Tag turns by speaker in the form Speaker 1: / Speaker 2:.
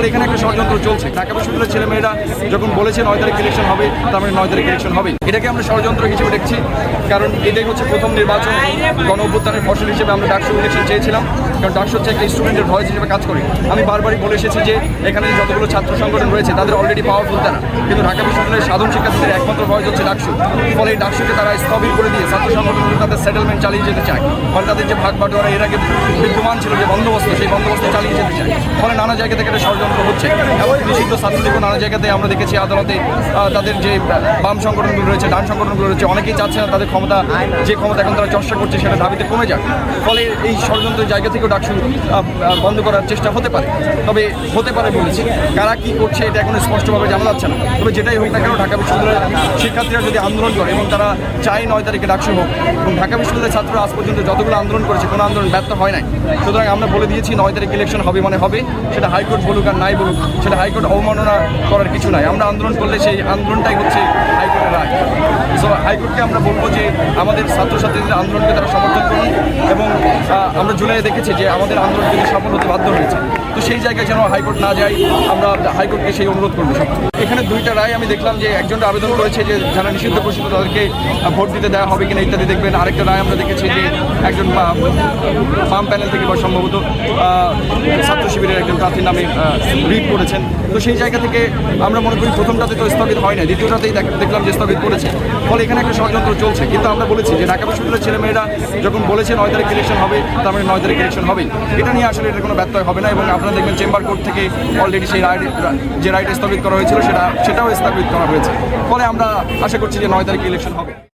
Speaker 1: এখানে একটা ষড়যন্ত্র চলছে। ঢাকা বিশ্ববিদ্যালয়ের ছেলেমেয়েরা যখন বলেছে 9 তারিখ ইলেকশন হবে, তার মানে 9 তারিখ ইলেকশন হবে। এটাকে আমরা ষড়যন্ত্র হিসেবে দেখছি, কারণ এটাই হচ্ছে প্রথম নির্বাচন, গণ অভ্যুত্থানের ফসল হিসেবে আমরা ডাকসু ইলেকশন চেয়েছিলাম, কারণ ডাকসু হচ্ছে একটা স্টুডেন্টের ভয়েস হিসেবে কাজ করে। আমি বারবারই বলে এসেছি যে এখানে যতগুলো ছাত্র সংগঠন রয়েছে তাদের অলরেডি পাওয়ারফুল তারা, কিন্তু ঢাকা বিশ্ববিদ্যালয়ের সাধারণ শিক্ষার্থীদের একমাত্র ভয়েস হচ্ছে ডাকসু। ফলে এই ডাকসুকে তারা স্থবির করে দিয়ে ছাত্র সংগঠনগুলো তাদের সেটেলমেন্ট চালিয়ে যেতে চায়। ফলে তাদের যে ভাগ বাটোয়ারা এর আগে বিদ্যমান ছিল, যে বন্দোবস্ত, সেই বন্দোবস্ত চালিয়ে যেতে চায়। ফলে নানা জায়গা থেকে একটা ষড়যন্ত্র হচ্ছে। এমনকি নিষিদ্ধ ছাত্রলীগও নানা জায়গাতে আমরা দেখেছি আদালতে তাদের যে বাম সংগঠনগুলো রয়েছে, ডান সংগঠনগুলো রয়েছে, অনেকেই চাচ্ছে না তাদের ক্ষমতা, যে ক্ষমতা এখন তারা চর্চা করছে সেটা দাবিতে কমে যাক। ফলে এই ষড়যন্ত্রের জায়গা থেকেও ডাকসু বন্ধ করার চেষ্টা হতে পারে। তবে হতে পারে বলেছি, কারা কি করছে এটা এখন স্পষ্টভাবে জানা যাচ্ছে না। তবে যেটাই হোক না কেন, ঢাকা বিশ্ববিদ্যালয়ের শিক্ষার্থীরা যদি আন্দোলন করে এবং তারা চায় 9 তারিখে ডাকসু হোক, এবং ঢাকা বিশ্ববিদ্যালয়ের ছাত্ররা আজ পর্যন্ত যতগুলো আন্দোলন করেছে কোনো আন্দোলন ব্যর্থ হয় নাই। সুতরাং আমরা বলে দিয়েছি 9 তারিখ ইলেকশন হবে মানে হবে, সেটা হাইকোর্ট বলুক আর নাই বলুক, সেটা হাইকোর্ট অবমাননা করার কিছু নাই। আমরা আন্দোলন করলে সেই আন্দোলনটাই হচ্ছে হাইকোর্টের রায়। সো হাইকোর্টকে আমরা বলবো যে আমাদের ছাত্রছাত্রীদের আন্দোলনকে তারা সমর্থন করুন, এবং আমরা জুলাইয়ে দেখেছি যে আমাদের আন্দোলন কিন্তু সফল হতে বাধ্য হয়েছে। তো সেই জায়গায় যেন হাইকোর্ট না যায়, আমরা হাইকোর্টকে সেই অনুরোধ করবো। এখানে দুইটা রায় আমি দেখলাম, যে একজন আবেদন করেছে যে যারা নিষিদ্ধ ঘোষিত তাদেরকে ভোট দিতে দেওয়া হবে কিনা ইত্যাদি দেখবেন। আরেকটা রায় আমরা দেখেছি যে একজন ফার্ম প্যানেল থেকে বা সম্ভবত ছাত্র শিবিরের একজন প্রার্থীর নামে রিট করেছেন। তো সেই জায়গা থেকে আমরা মনে করি প্রথমটাতে তো স্থগিত হয় না, দ্বিতীয়টাতেই দেখলাম যে স্থগিত করেছে। ফলে এখানে একটা ষড়যন্ত্র চলছে। কিন্তু আমরা বলেছি যে ঢাকা বিশ্ববিদ্যালয়ের ছেলেমেয়েরা যখন বলেছে 9 তারিখ ইলেকশন হবে, তার মানে 9 তারিখ ইলেকশন হবে। এটা নিয়ে আসলে এটা কোনো ব্যত্যয় হবে না, এবং আপনারা দেখবেন চেম্বার কোর্ট থেকে অলরেডি সেই যে রায়টা স্থগিত করা হয়েছিল সেটাও স্থগিত করা হয়েছে। ফলে আমরা আশা করছি যে 9 তারিখ ইলেকশন হবে।